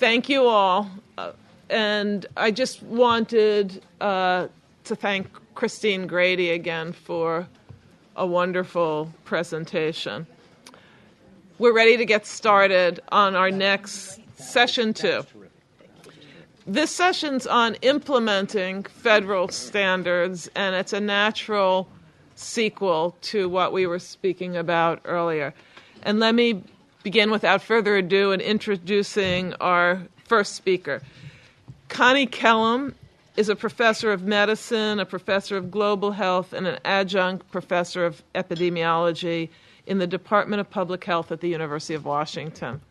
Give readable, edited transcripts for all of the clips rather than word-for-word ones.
Thank you all. And I just wanted to thank Christine Grady again for a wonderful presentation. We're ready to get started on our next session 2. This session's on implementing federal standards, and it's a natural sequel to what we were speaking about earlier. And let me begin without further ado in introducing our first speaker. Connie Celum is a professor of medicine, a professor of global health, and an adjunct professor of epidemiology in the Department of Public Health at the University of Washington.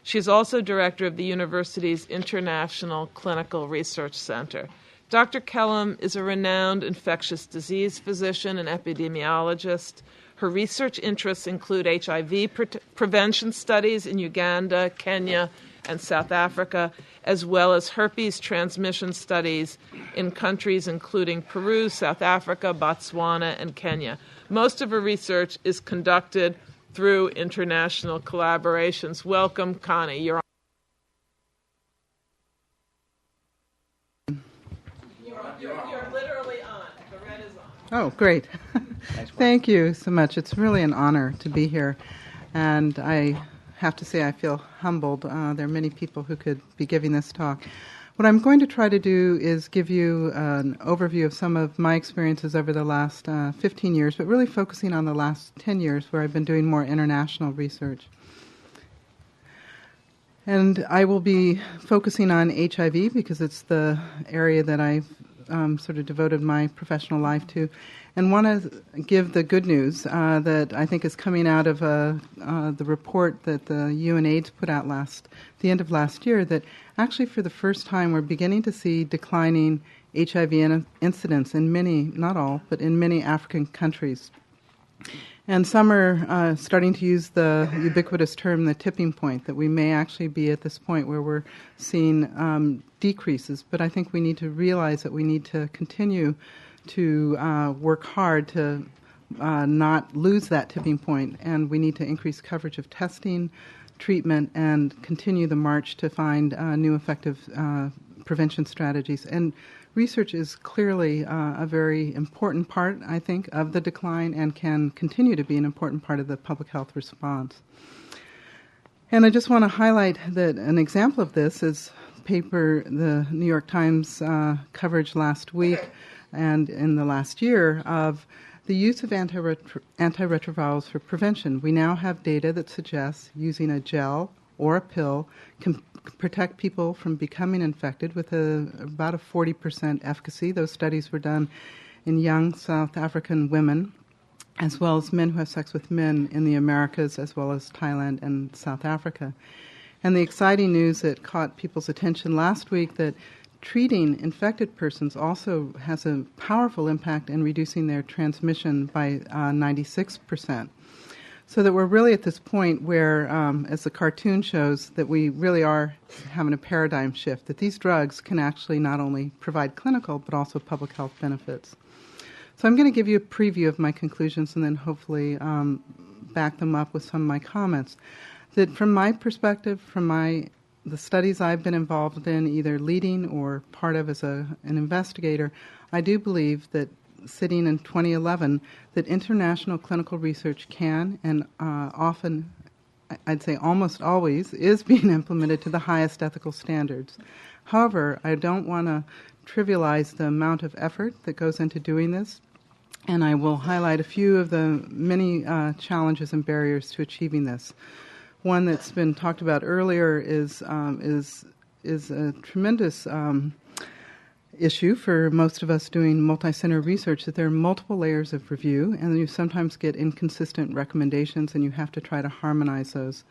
She's also director of the university's International Clinical Research Center. Dr. Celum is a renowned infectious disease physician and epidemiologist. Her research interests include HIV prevention studies in Uganda, Kenya, and South Africa, as well as herpes transmission studies in countries including Peru, South Africa, Botswana, and Kenya. Most of her research is conducted through international collaborations. Welcome, Connie. You're literally on. The red is on. Oh, great. Thank you so much. It's really an honor to be here. And I have to say I feel humbled. There are many people who could be giving this talk. What I'm going to try to do is give you an overview of some of my experiences over the last 15 years, but really focusing on the last 10 years where I've been doing more international research. And I will be focusing on HIV because it's the area that I've sort of devoted my professional life to, and want to give the good news that I think is coming out of the report that the UNAIDS put out the end of last year, that actually for the first time we're beginning to see declining HIV incidence in many, not all, but in many African countries. And some are starting to use the ubiquitous term, the tipping point, that we may actually be at this point where we're seeing decreases. But I think we need to realize that we need to continue to work hard to not lose that tipping point, and we need to increase coverage of testing, treatment, and continue the march to find new effective prevention strategies. And research is clearly a very important part, I think, of the decline and can continue to be an important part of the public health response. And I just want to highlight that an example of this is the New York Times coverage last week and in the last year of the use of antiretrovirals for prevention. We now have data that suggests using a gel or a pill can protect people from becoming infected with about a 40% efficacy. Those studies were done in young South African women, as well as men who have sex with men in the Americas, as well as Thailand and South Africa. And the exciting news that caught people's attention last week, that treating infected persons also has a powerful impact in reducing their transmission by 96%. So that we're really at this point where, as the cartoon shows, that we really are having a paradigm shift, that these drugs can actually not only provide clinical but also public health benefits. So I'm going to give you a preview of my conclusions and then hopefully back them up with some of my comments. That from my perspective, from the studies I've been involved in, either leading or part of as an investigator, I do believe that sitting in 2011, that international clinical research can and often, I'd say almost always, is being implemented to the highest ethical standards. However, I don't want to trivialize the amount of effort that goes into doing this, and I will highlight a few of the many challenges and barriers to achieving this. One that's been talked about earlier is a tremendous issue for most of us doing multi-center research, that there are multiple layers of review, and you sometimes get inconsistent recommendations, and you have to try to harmonize those.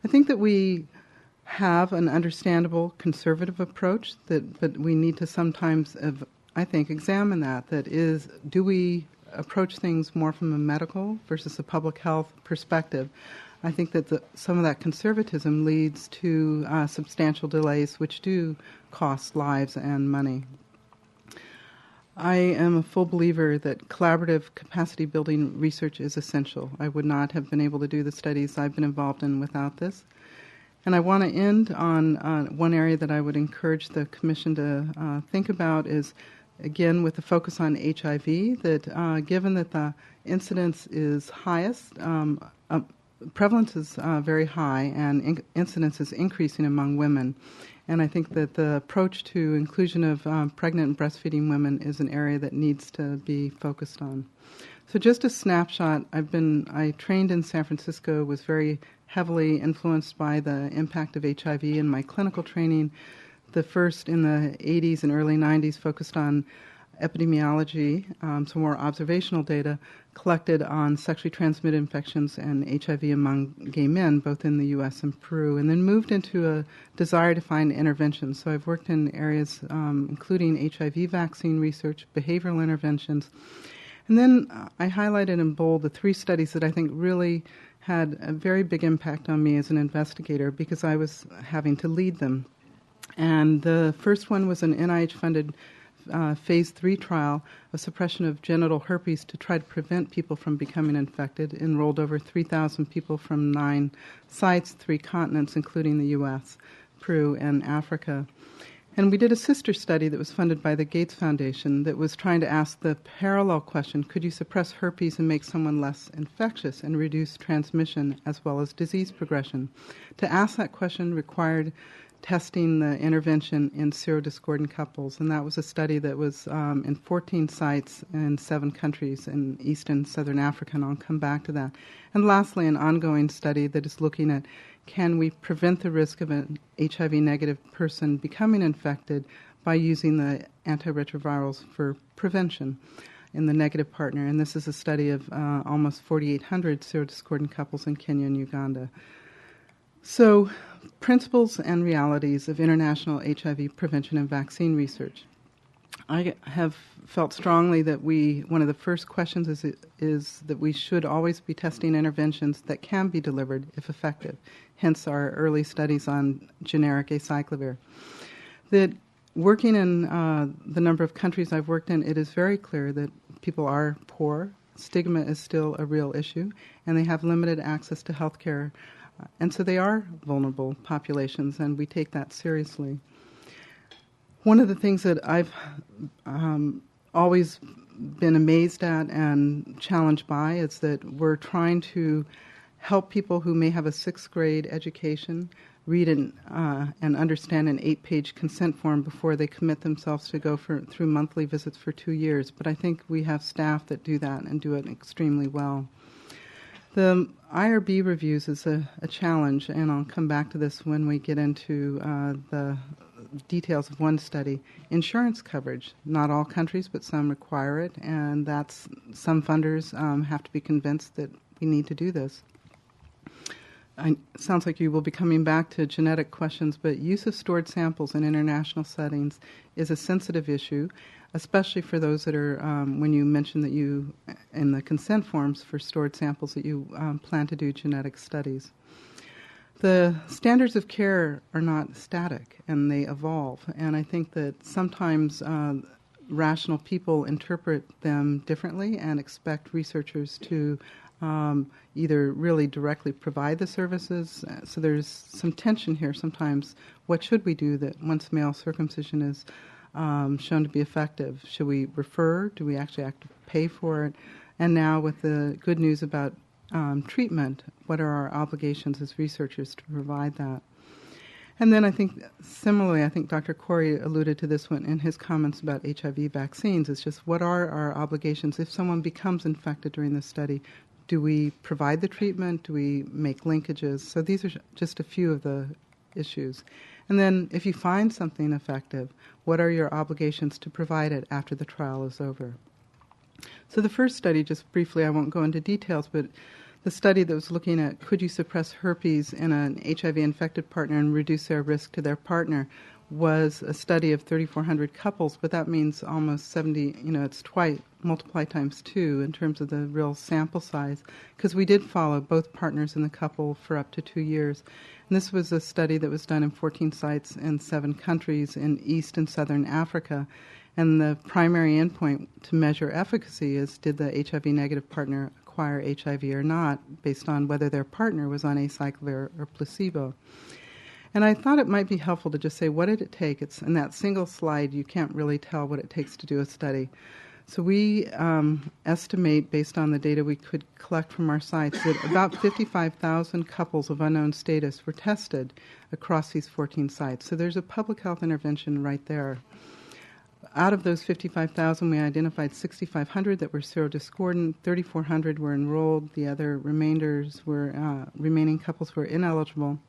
I think that we have an understandable conservative approach, but we need to sometimes, I think, examine that. That is, do we approach things more from a medical versus a public health perspective? I think that some of that conservatism leads to substantial delays, which do cost lives and money. I am a full believer that collaborative capacity-building research is essential. I would not have been able to do the studies I've been involved in without this. And I want to end on one area that I would encourage the Commission to think about is, again, with the focus on HIV, that given that the incidence is highest, prevalence is very high, and incidence is increasing among women. And I think that the approach to inclusion of pregnant and breastfeeding women is an area that needs to be focused on. So just a snapshot, I trained in San Francisco, was very heavily influenced by the impact of HIV in my clinical training. The first in the 80s and early 90s focused on epidemiology, some more observational data collected on sexually transmitted infections and HIV among gay men, both in the U.S. and Peru, and then moved into a desire to find interventions. So I've worked in areas including HIV vaccine research, behavioral interventions, and then I highlighted in bold the 3 studies that I think really had a very big impact on me as an investigator because I was having to lead them. And the first one was an NIH-funded phase 3 trial of suppression of genital herpes to try to prevent people from becoming infected. Enrolled over 3,000 people from 9 sites, 3 continents, including the U.S., Peru, and Africa. And we did a sister study that was funded by the Gates Foundation that was trying to ask the parallel question, could you suppress herpes and make someone less infectious and reduce transmission as well as disease progression? To ask that question required testing the intervention in serodiscordant couples, and that was a study that was in 14 sites in 7 countries in East and Southern Africa, and I'll come back to that. And lastly, an ongoing study that is looking at can we prevent the risk of an HIV-negative person becoming infected by using the antiretrovirals for prevention in the negative partner, and this is a study of almost 4,800 serodiscordant couples in Kenya and Uganda. So, principles and realities of international HIV prevention and vaccine research. I have felt strongly that one of the first questions is that we should always be testing interventions that can be delivered if effective, hence our early studies on generic acyclovir. That working in the number of countries I've worked in, it is very clear that people are poor, stigma is still a real issue, and they have limited access to health care. And so they are vulnerable populations, and we take that seriously. One of the things that I've always been amazed at and challenged by is that we're trying to help people who may have a 6th grade education read and understand an 8-page consent form before they commit themselves to go through monthly visits for 2 years. But I think we have staff that do that and do it extremely well. The IRB reviews is a challenge, and I'll come back to this when we get into the details of one study. Insurance coverage. Not all countries, but some require it, and some funders have to be convinced that we need to do this. It sounds like you will be coming back to genetic questions, but use of stored samples in international settings is a sensitive issue, especially for those that are, when you mention that you, in the consent forms for stored samples, that you plan to do genetic studies. The standards of care are not static, and they evolve, and I think that sometimes rational people interpret them differently and expect researchers to either really directly provide the services. So there's some tension here sometimes. What should we do that once male circumcision is shown to be effective? Should we refer? Do we actually have to pay for it? And now with the good news about treatment, what are our obligations as researchers to provide that? And then I think similarly, I think Dr. Corey alluded to this one in his comments about HIV vaccines. It's just what are our obligations if someone becomes infected during the study? Do we provide the treatment? Do we make linkages? So these are just a few of the issues. And then if you find something effective, what are your obligations to provide it after the trial is over? So the first study, just briefly, I won't go into details, but the study that was looking at could you suppress herpes in an HIV-infected partner and reduce their risk to their partner was a study of 3,400 couples, but that means almost 70, it's multiply times 2 in terms of the real sample size, because we did follow both partners in the couple for up to 2 years. And this was a study that was done in 14 sites in 7 countries in East and Southern Africa. And the primary endpoint to measure efficacy is did the HIV-negative partner acquire HIV or not, based on whether their partner was on acyclovir or placebo. And I thought it might be helpful to just say, what did it take? It's in that single slide, you can't really tell what it takes to do a study. So we estimate, based on the data we could collect from our sites, that about 55,000 couples of unknown status were tested across these 14 sites. So there's a public health intervention right there. Out of those 55,000, we identified 6,500 that were serodiscordant, 3,400 were enrolled, the other remaining couples were ineligible.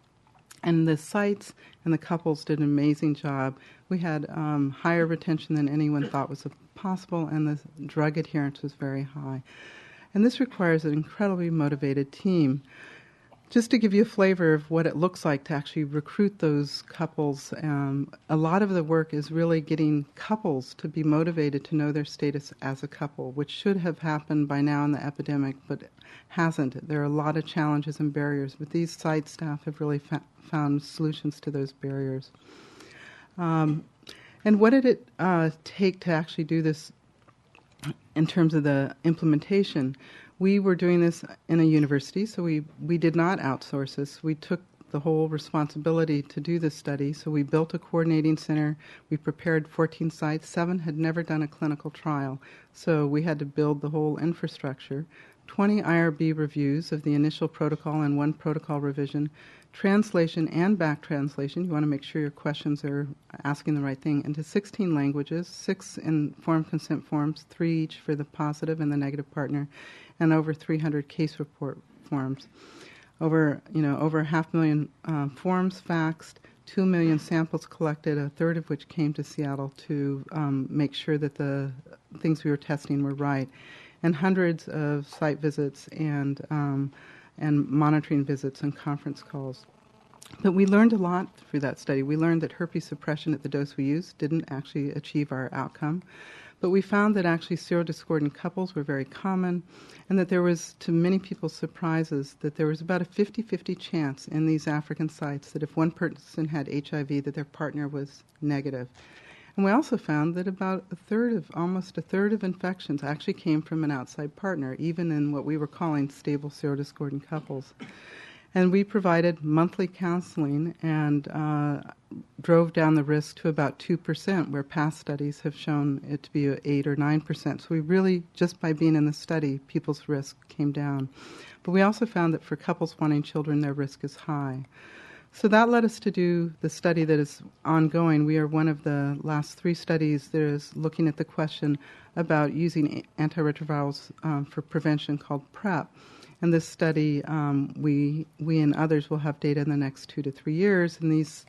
And the sites and the couples did an amazing job. We had higher retention than anyone thought was possible, and the drug adherence was very high. And this requires an incredibly motivated team. Just to give you a flavor of what it looks like to actually recruit those couples, a lot of the work is really getting couples to be motivated to know their status as a couple, which should have happened by now in the epidemic, but hasn't. There are a lot of challenges and barriers, but these site staff have really found solutions to those barriers. And what did it take to actually do this in terms of the implementation? We were doing this in a university, so we did not outsource this. We took the whole responsibility to do this study, so we built a coordinating center. We prepared 14 sites. 7 had never done a clinical trial, so we had to build the whole infrastructure. 20 IRB reviews of the initial protocol and 1 protocol revision, translation and back translation. You want to make sure your questions are asking the right thing, into 16 languages, 6 informed consent forms, 3 each for the positive and the negative partner, and over 300 case report forms. Over 500,000 forms faxed, 2 million samples collected, a third of which came to Seattle to make sure that the things we were testing were right, and hundreds of site visits and monitoring visits and conference calls. But we learned a lot through that study. We learned that herpes suppression at the dose we used didn't actually achieve our outcome. But we found that actually serodiscordant couples were very common, and that there was, to many people's surprises, that there was about a 50-50 chance in these African sites that if one person had HIV, that their partner was negative. And we also found that almost a third of infections actually came from an outside partner, even in what we were calling stable serodiscordant couples. And we provided monthly counseling and drove down the risk to about 2%, where past studies have shown it to be 8 or 9%. So we really, just by being in the study, people's risk came down. But we also found that for couples wanting children, their risk is high. So that led us to do the study that is ongoing. We are one of the last 3 studies that is looking at the question about using antiretrovirals for prevention, called PrEP. And this study, we and others will have data in the next 2 to 3 years, and these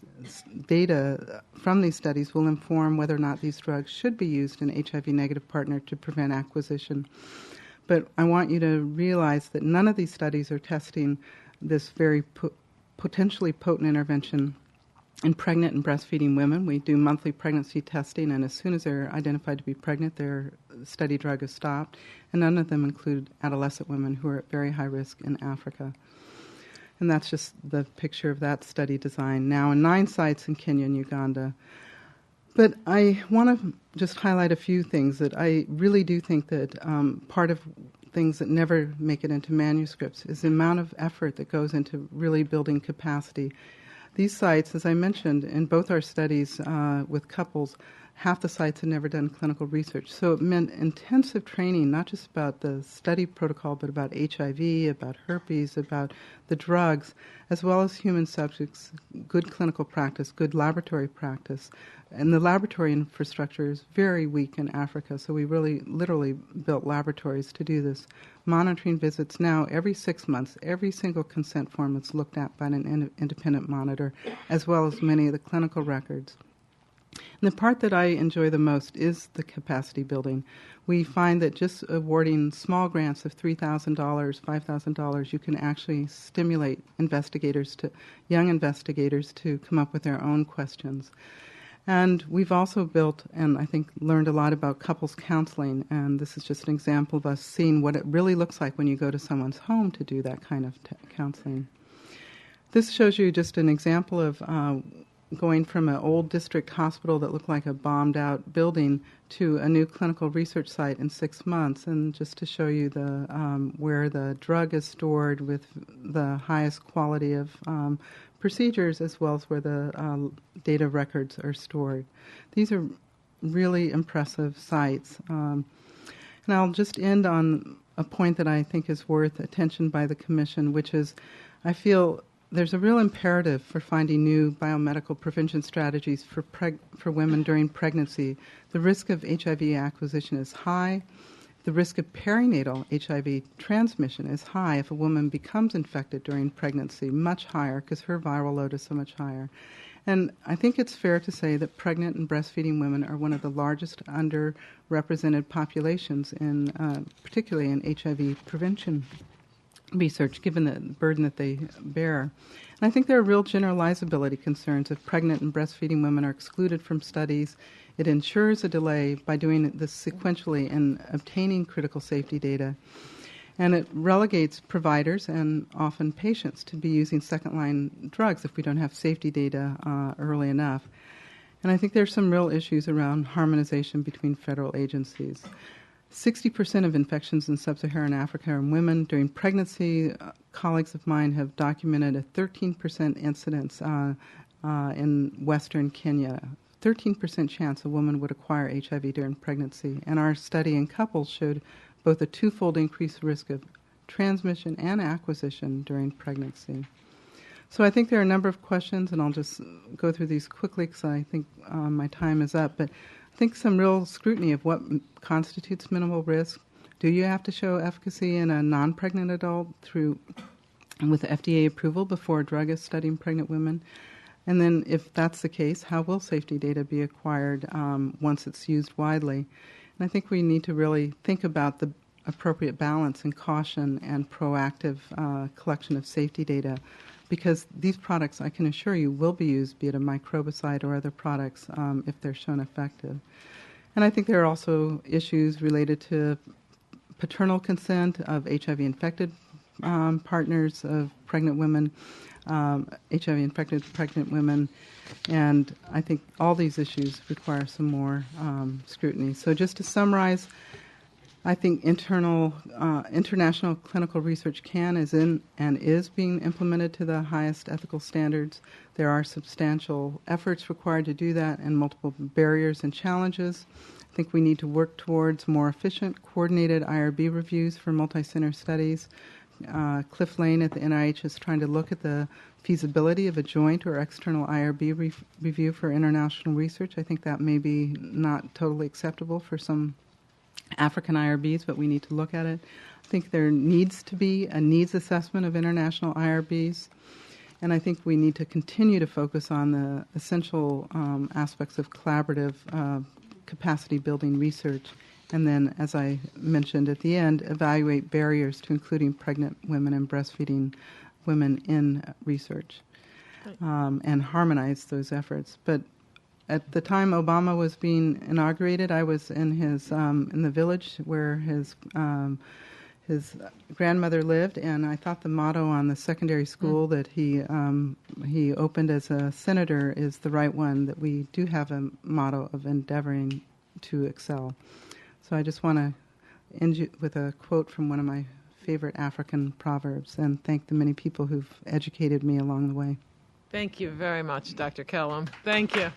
data from these studies will inform whether or not these drugs should be used in HIV-negative partner to prevent acquisition. But I want you to realize that none of these studies are testing this very potentially potent intervention in pregnant and breastfeeding women. We do monthly pregnancy testing, and as soon as they're identified to be pregnant, their study drug is stopped. And none of them include adolescent women who are at very high risk in Africa. And that's just the picture of that study design now in 9 sites in Kenya and Uganda. But I want to just highlight a few things that I really do think that part of things that never make it into manuscripts is the amount of effort that goes into really building capacity. These sites, as I mentioned, in both our studies with couples, half the sites had never done clinical research. So it meant intensive training, not just about the study protocol, but about HIV, about herpes, about the drugs, as well as human subjects, good clinical practice, good laboratory practice. And the laboratory infrastructure is very weak in Africa, so we really literally built laboratories to do this. Monitoring visits now every 6 months, every single consent form is looked at by an independent monitor, as well as many of the clinical records. And the part that I enjoy the most is the capacity building. We find that just awarding small grants of $3,000, $5,000, you can actually stimulate young investigators to come up with their own questions. And we've also built, and I think learned a lot about couples counseling, and this is just an example of us seeing what it really looks like when you go to someone's home to do that kind of counseling. This shows you just an example of going from an old district hospital that looked like a bombed-out building to a new clinical research site in 6 months. And just to show you where the drug is stored with the highest quality of procedures, as well as where the data records are stored. These are really impressive sites. And I'll just end on a point that I think is worth attention by the Commission, which is I feel there's a real imperative for finding new biomedical prevention strategies for women during pregnancy. The risk of HIV acquisition is high. The risk of perinatal HIV transmission is high if a woman becomes infected during pregnancy, much higher because her viral load is so much higher. And I think it's fair to say that pregnant and breastfeeding women are one of the largest underrepresented populations, particularly in HIV prevention research, given the burden that they bear. And I think there are real generalizability concerns if pregnant and breastfeeding women are excluded from studies. It ensures a delay by doing this sequentially and obtaining critical safety data. And it relegates providers and often patients to be using second-line drugs if we don't have safety data early enough. And I think there's some real issues around harmonization between federal agencies. 60% of infections in sub-Saharan Africa are in women. During pregnancy, colleagues of mine have documented a 13% incidence in Western Kenya. 13% chance a woman would acquire HIV during pregnancy. And our study in couples showed both a twofold increased risk of transmission and acquisition during pregnancy. So I think there are a number of questions, and I'll just go through these quickly because I think my time is up. But I think some real scrutiny of what constitutes minimal risk. Do you have to show efficacy in a non-pregnant adult with FDA approval before a drug is studied in pregnant women? And then if that's the case, how will safety data be acquired once it's used widely? And I think we need to really think about the appropriate balance and caution and proactive collection of safety data, because these products, I can assure you, will be used, be it a microbicide or other products, if they're shown effective. And I think there are also issues related to paternal consent of HIV-infected partners of pregnant women, HIV-infected pregnant women, and I think all these issues require some more scrutiny. So just to summarize, I think international clinical research is being implemented to the highest ethical standards. There are substantial efforts required to do that and multiple barriers and challenges. I think we need to work towards more efficient, coordinated IRB reviews for multi-center studies. Cliff Lane at the NIH is trying to look at the feasibility of a joint or external IRB review for international research. I think that may be not totally acceptable for some African IRBs, but we need to look at it. I think there needs to be a needs assessment of international IRBs, and I think we need to continue to focus on the essential aspects of collaborative capacity building research, and then, as I mentioned at the end, evaluate barriers to including pregnant women and breastfeeding women in research, and harmonize those efforts. But at the time Obama was being inaugurated, I was in the village where his grandmother lived, and I thought the motto on the secondary school that he opened as a senator is the right one, that we do have a motto of endeavoring to excel. So I just want to end with a quote from one of my favorite African proverbs, and thank the many people who've educated me along the way. Thank you very much, Dr. Celum. Thank you.